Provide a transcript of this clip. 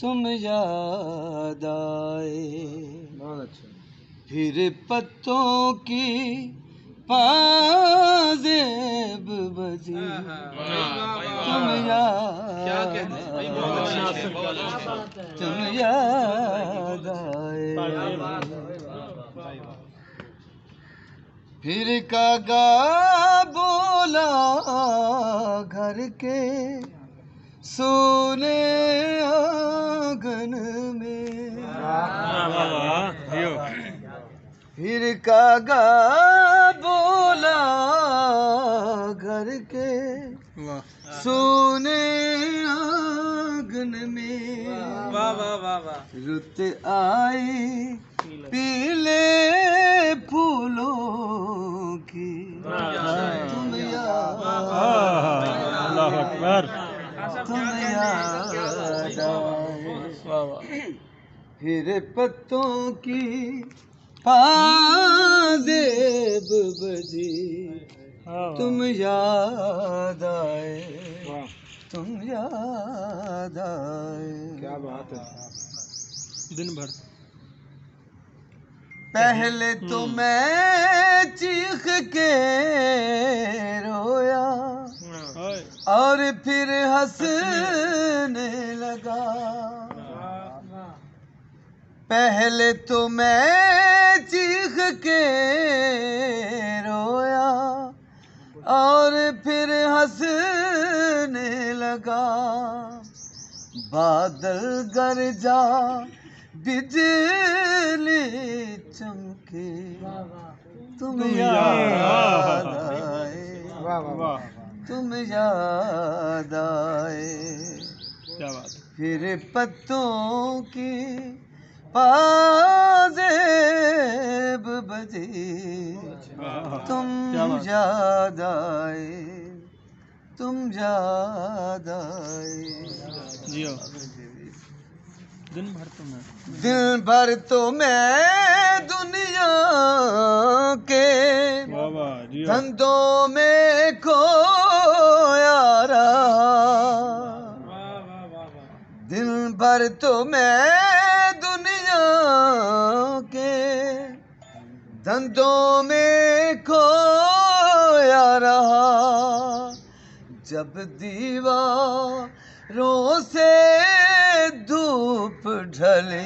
तुम याद आए। बहुत अच्छा। फिर पत्तों की पाजेब बजी, तुम याद आए, तुम याद आए। फिर कागा बोला घर के सोने आंगन में, फिर कागा बोला घर के सोने आंगन में, रुत आई पीले फूलों की, तुम याद, तुम याद आए। फिर पत्तों की पाजेब बजी, तुम याद आए, तुम याद आए। क्या बात है। दिन भर पहले तो मैं चीख के रोया और फिर हंसने लगा। पहले तो मैं चीख के रोया और फिर हंसने लगा। बादल गरजा बिजली चमके, तुम याद आए, तुम याद आए। क्या बात। फिर पत्तों की पाजेब बजी, तुम याद आए, तुम याद आए। जियो दिन भर तो मैं दुनिया के धंधों में खोया रहा। दिन भर तो मैं दुनिया के धंधों में खोया रहा। जब दीवारों से धूप ढले,